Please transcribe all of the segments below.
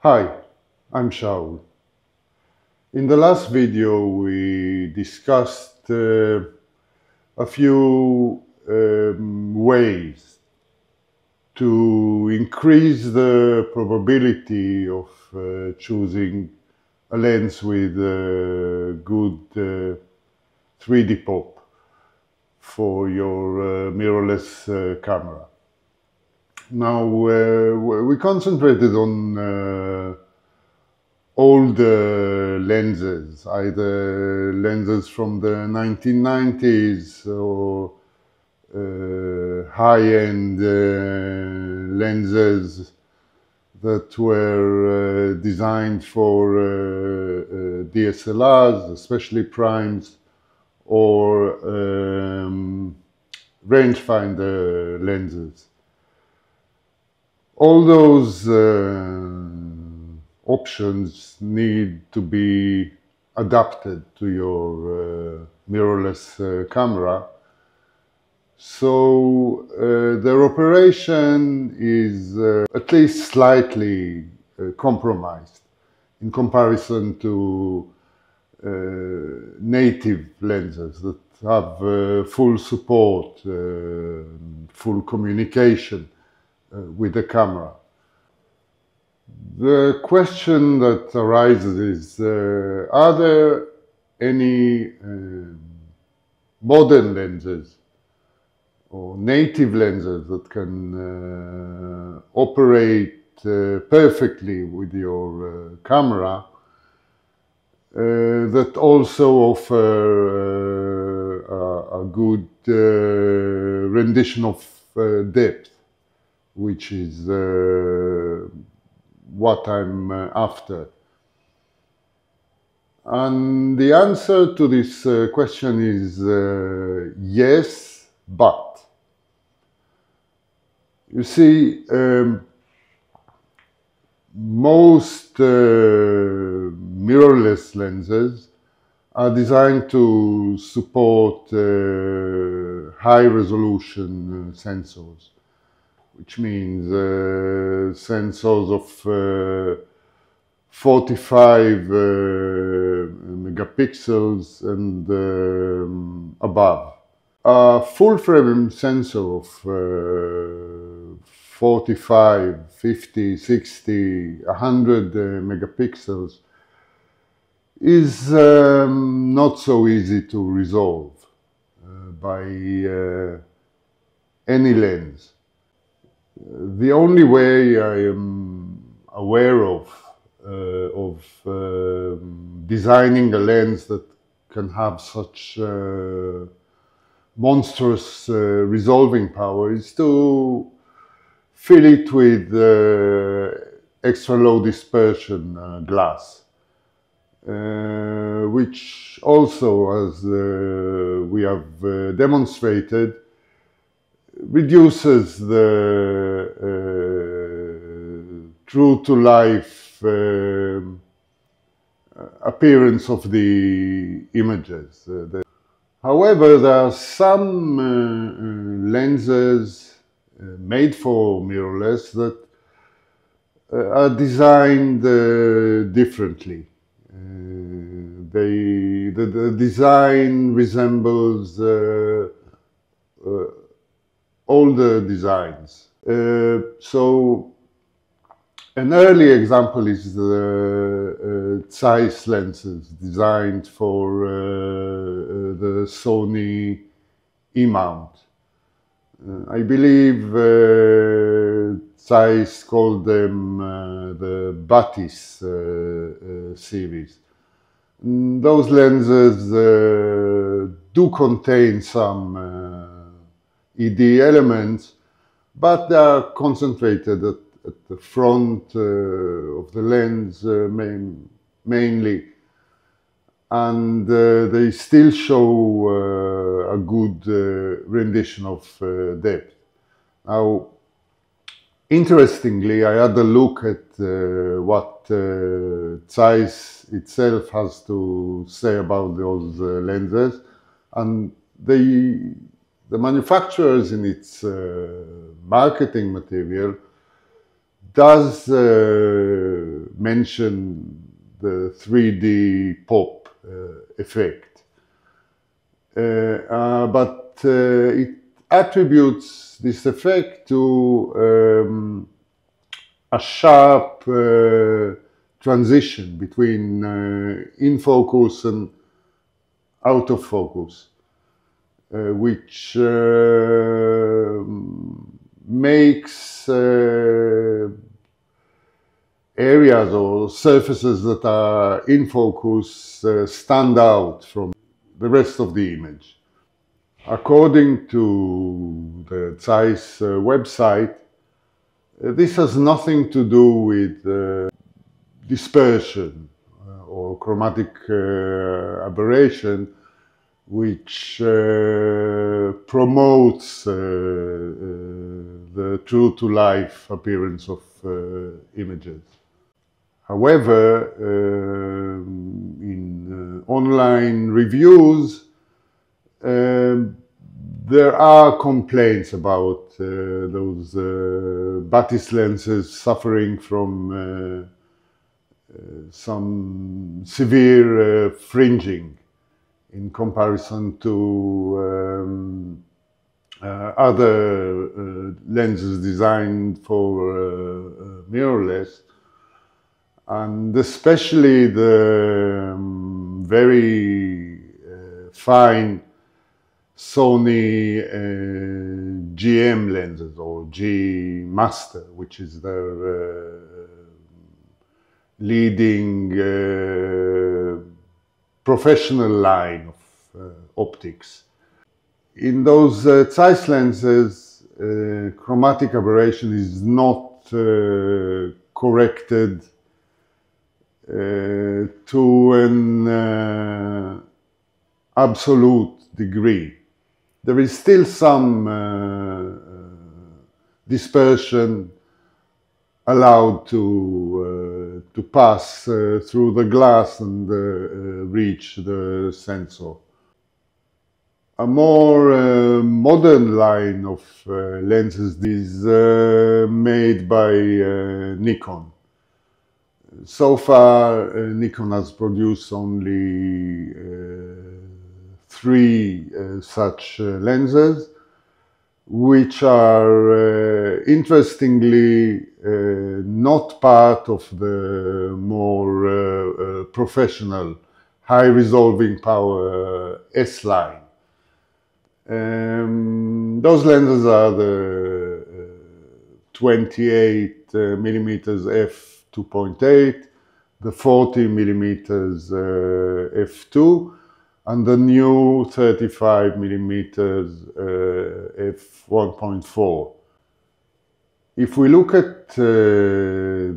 Hi, I'm Shaul. In the last video we discussed a few ways to increase the probability of choosing a lens with good 3D pop for your mirrorless camera. Now we concentrated on old lenses, either lenses from the 1990s or high-end lenses that were designed for DSLRs, especially primes, or rangefinder lenses. All those options need to be adapted to your mirrorless camera, so their operation is at least slightly compromised in comparison to native lenses that have full support, full communication with the camera. The question that arises is, are there any modern lenses or native lenses that can operate perfectly with your camera that also offer a good rendition of depth, which is what I'm after? And the answer to this question is yes, but. You see, most mirrorless lenses are designed to support high-resolution sensors, which means sensors of 45 megapixels and above. A full-frame sensor of 45, 50, 60, 100 megapixels is not so easy to resolve by any lens. The only way I am aware of designing a lens that can have such monstrous resolving power is to fill it with extra low dispersion glass, which also, as we have demonstrated, reduces the true-to-life appearance of the images. However, there are some lenses made for mirrorless that are designed differently. The design resembles older designs. So an early example is the Zeiss lenses designed for the Sony E-mount. I believe Zeiss called them the Batis series. Those lenses do contain some ED elements, but they are concentrated at the front of the lens mainly, and they still show a good rendition of depth. Now, interestingly, I had a look at what Zeiss itself has to say about those lenses, and the manufacturers in its mention the 3D pop effect. But it attributes this effect to a sharp transition between in focus and out of focus, which makes areas or surfaces that are in focus stand out from the rest of the image. According to the Zeiss website, this has nothing to do with dispersion or chromatic aberration, which promotes the true-to-life appearance of images. However, in online reviews, there are complaints about those Batis lenses suffering from some severe fringing in comparison to other lenses designed for mirrorless, and especially the very fine Sony GM lenses, or G Master, which is their leading professional line of optics. In those Zeiss lenses, chromatic aberration is not corrected to an absolute degree. There is still some dispersion allowed to pass through the glass and reach the sensor. A more modern line of lenses is made by Nikon. So far, Nikon has produced only 3 such lenses, which are interestingly not part of the more professional high resolving power S line. Those lenses are the 28 millimeters f2.8, the 40 millimeters f2, and the new 35 millimeters f1.4. If we look at the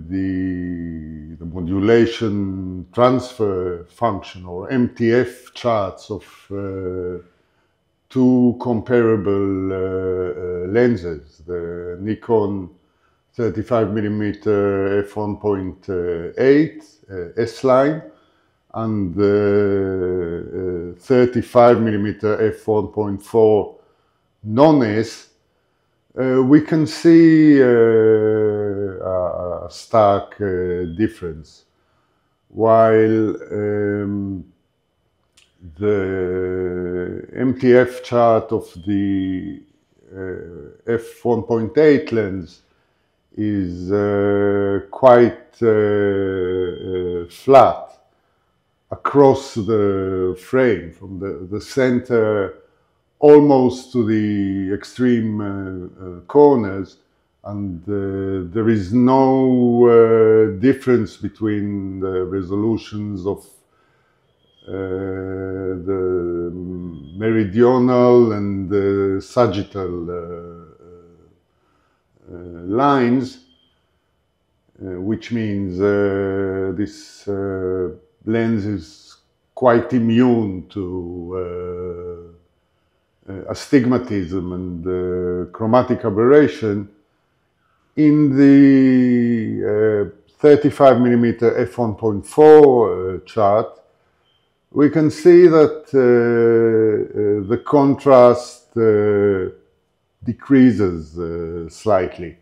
modulation transfer function, or MTF charts of 2 comparable lenses, the Nikon 35 millimeter f1.8 S line and the 35 millimeter f1.4 non-S, we can see a stark difference. While the MTF chart of the f1.8 lens is quite flat across the frame, from the center almost to the extreme corners, and there is no difference between the resolutions of the meridional and the sagittal lines, which means this lens is quite immune to astigmatism and chromatic aberration. In the 35 millimeter f1.4 chart, we can see that the contrast decreases slightly.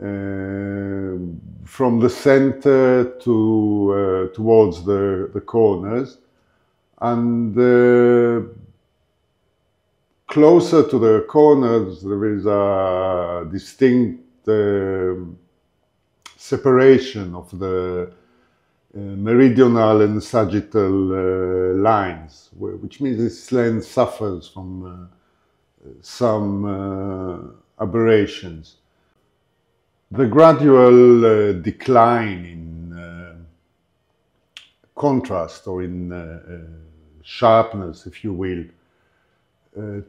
from the center to towards the corners, and closer to the corners there is a distinct separation of the meridional and sagittal lines, which means this lens suffers from some aberrations. The gradual decline in contrast, or in sharpness, if you will,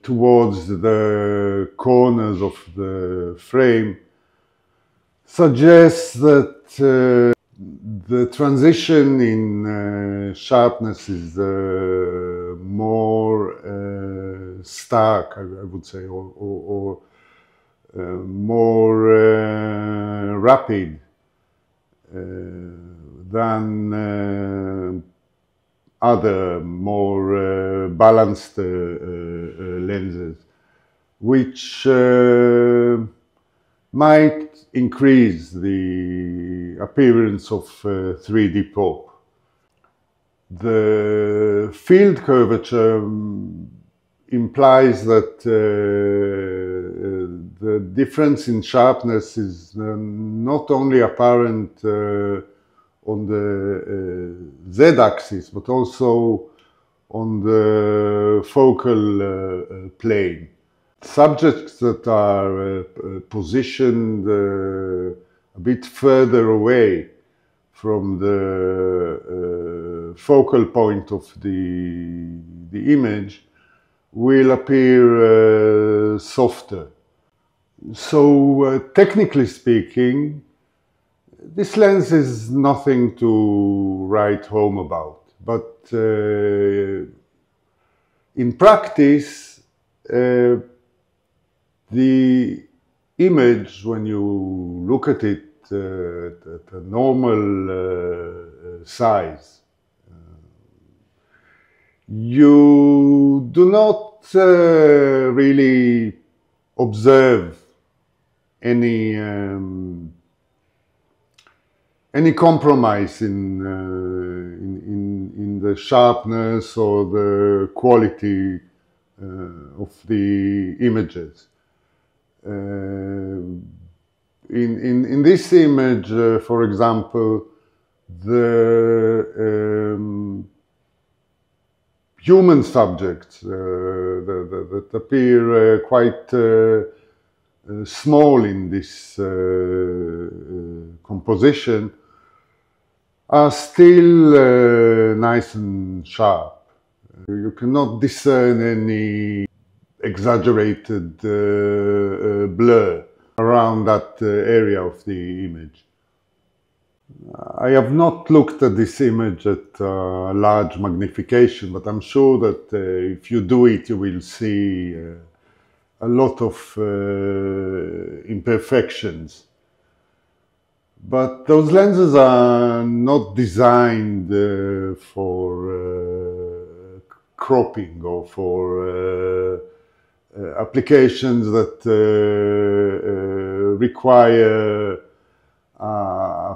towards the corners of the frame suggests that the transition in sharpness is more stark, I would say, or more rapid than other more balanced lenses, which might increase the appearance of 3D pop. The field curvature implies that the difference in sharpness is not only apparent on the z-axis, but also on the focal plane. Subjects that are positioned a bit further away from the focal point of the image will appear softer. So technically speaking, this lens is nothing to write home about, but in practice, the image, when you look at it at a normal size, you do not really observe any compromise in the sharpness or the quality of the images. In this image, for example, the human subjects that appear quite small in this composition are still nice and sharp. You cannot discern any exaggerated blur around that area of the image. I have not looked at this image at large magnification, but I'm sure that if you do it, you will see a lot of imperfections. But those lenses are not designed for cropping or for applications that require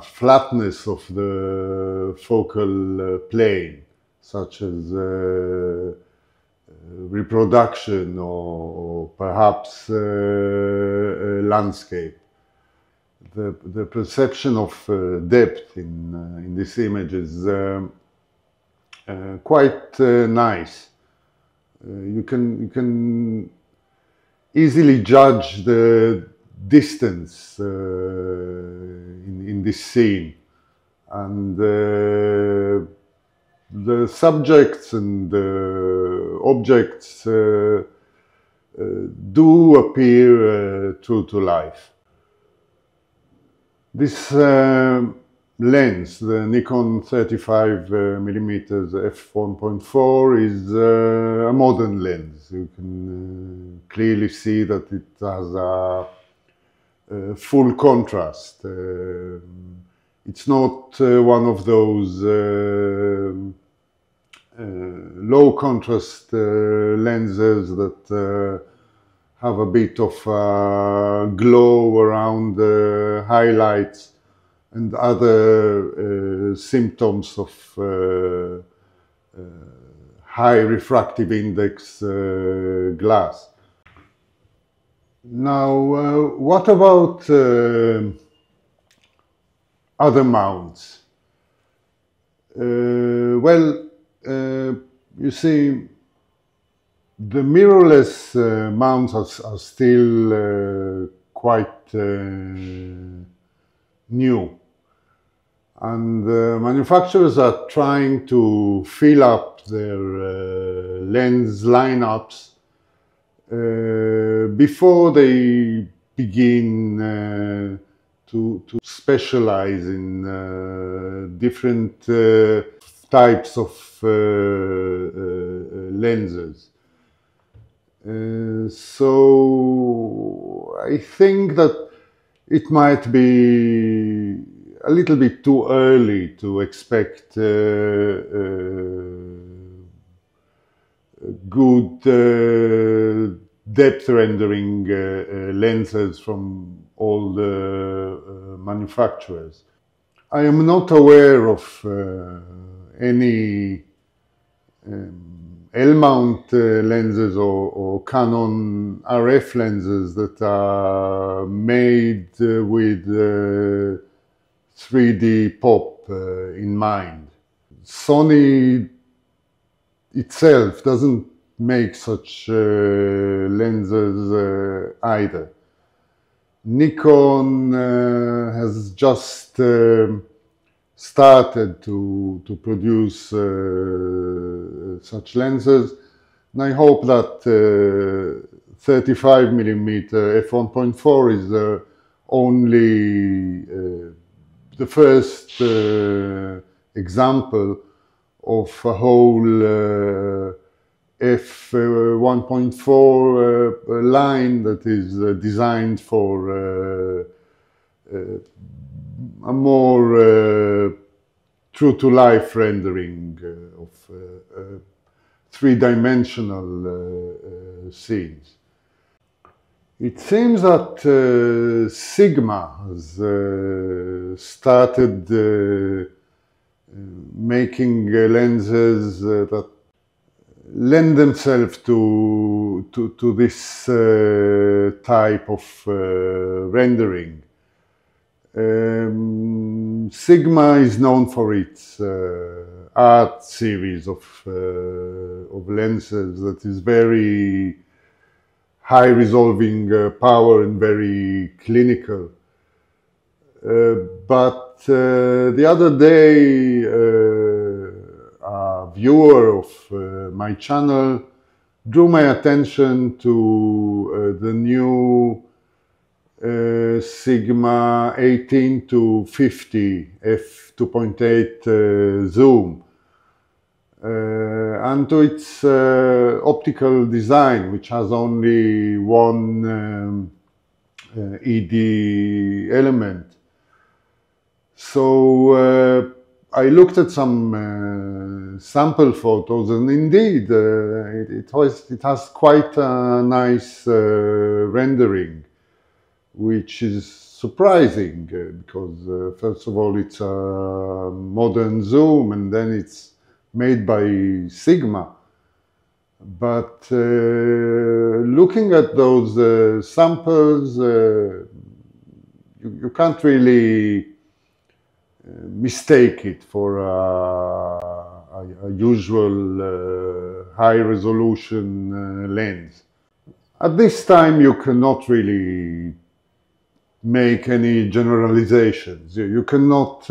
flatness of the focal plane, such as reproduction or perhaps landscape. The perception of depth in this image is quite nice. You can easily judge the distance in this scene, and the subjects and the objects do appear true to life. This lens, the Nikon 35mm f1.4, is a modern lens. You can clearly see that it has a full contrast. It's not one of those low contrast lenses that have a bit of glow around the highlights and other symptoms of high refractive index glass. Now, what about other mounts? Well, you see, the mirrorless mounts are still quite new, and manufacturers are trying to fill up their lens lineups before they begin to specialize in different types of lenses. So I think that it might be a little bit too early to expect good depth rendering lenses from all the manufacturers. I am not aware of any L-mount lenses or Canon RF lenses that are made with 3D pop in mind. Sony itself doesn't make such lenses either. Nikon has just started to produce such lenses, and I hope that 35mm f1.4 is only the first example of a whole f1.4 line that is designed for a more true-to-life rendering of three-dimensional scenes. It seems that Sigma has started making lenses that lend themselves to this type of rendering. Sigma is known for its art series of lenses that is very high resolving power and very clinical. But the other day, a viewer of my channel drew my attention to the new Sigma 18 to 50 f2.8 zoom and to its optical design, which has only one ED element. So I looked at some sample photos, and indeed it has quite a nice rendering, which is surprising because first of all it's a modern zoom, and then it's made by Sigma. But looking at those samples, you can't really mistake it for a usual high-resolution lens. At this time, you cannot really make any generalizations. You cannot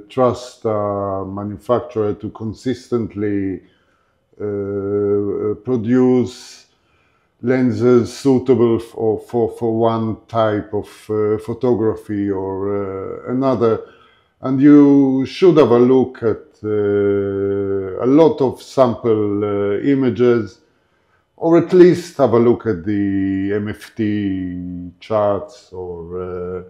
trust a manufacturer to consistently produce lenses suitable for one type of photography or another. And you should have a look at a lot of sample images, or at least have a look at the MFT charts or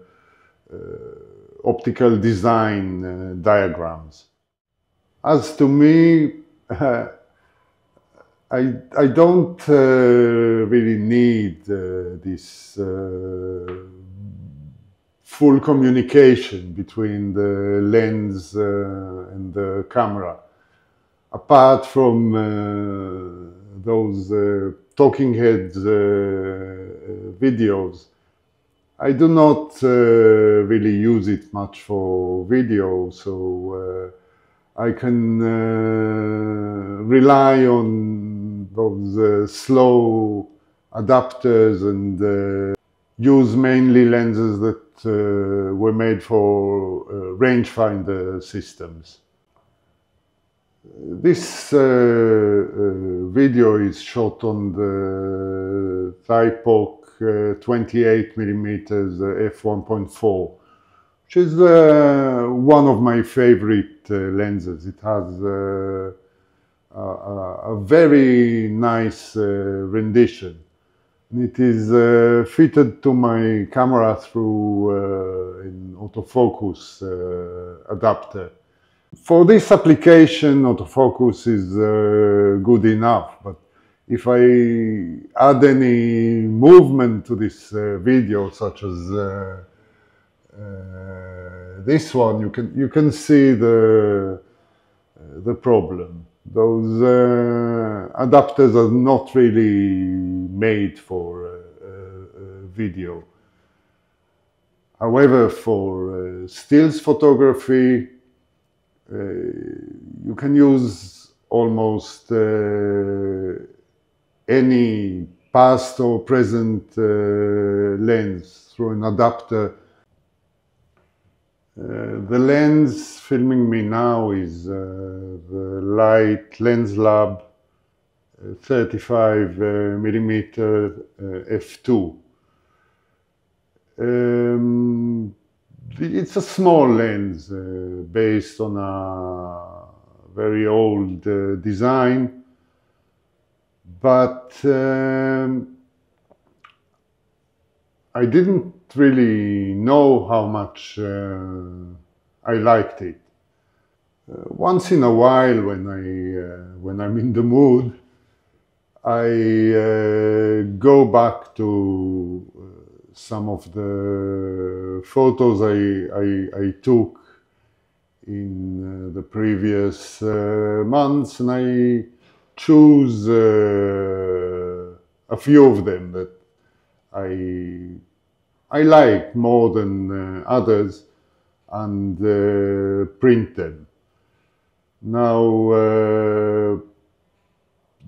optical design diagrams. As to me, I don't really need this full communication between the lens and the camera. Apart from those talking heads videos, I do not really use it much for video, so I can rely on those slow adapters and use mainly lenses that were made for rangefinder systems. This video is shot on the Thypoc 28mm f1.4, which is one of my favorite lenses. It has a very nice rendition. It is fitted to my camera through an autofocus adapter. For this application, autofocus is good enough, but if I add any movement to this video, such as this one, you can see the problem. Those adapters are not really made for video. However, for stills photography, you can use almost any past or present lens through an adapter. The lens filming me now is the Light Lens Lab 35mm f2. It's a small lens based on a very old design, but I didn't really know how much I liked it. Once in a while, when I'm in the mood, I go back to some of the photos I took in the previous months, and I choose a few of them that I like more than others, and print them. Now,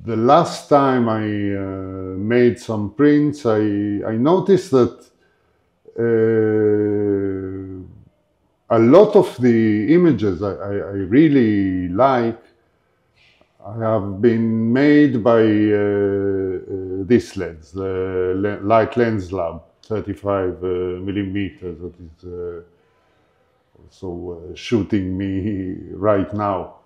the last time I made some prints, I noticed that a lot of the images I really like have been made by this lens, the Light Lens Lab 35mm, that is also shooting me right now.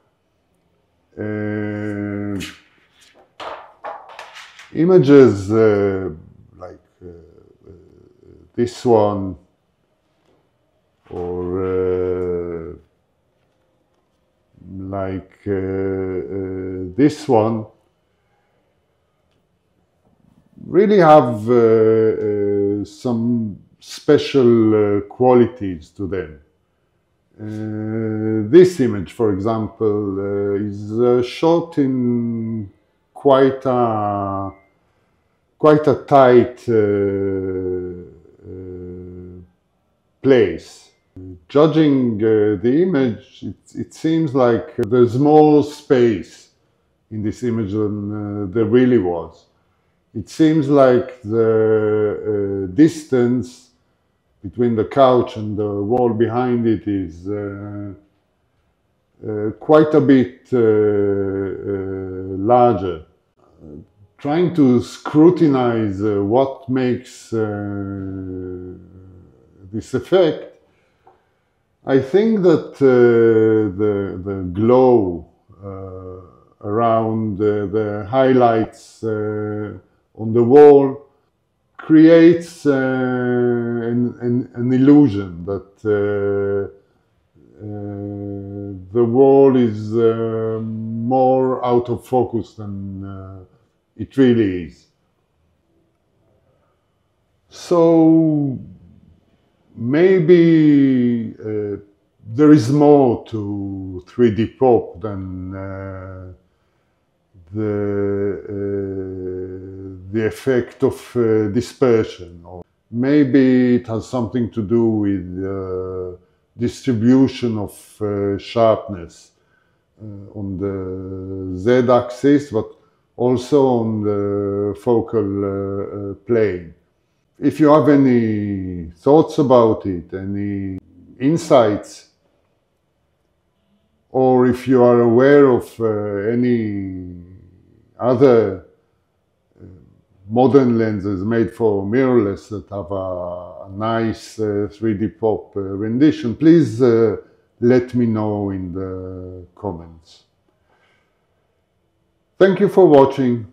Images like this one, or like this one, really have some special qualities to them. This image, for example, is shot in quite a tight place. Judging the image, it seems like there's more space in this image than there really was. It seems like the distance between the couch and the wall behind it is quite a bit larger. Trying to scrutinize what makes this effect, I think that the glow around the highlights on the wall creates an illusion that the wall is more out of focus than it really is. So maybe there is more to 3D pop than the effect of dispersion, or maybe it has something to do with distribution of sharpness on the z-axis, but also on the focal plane. If you have any thoughts about it, any insights, or if you are aware of any other modern lenses made for mirrorless that have a nice 3D pop rendition, please let me know in the comments. Thank you for watching.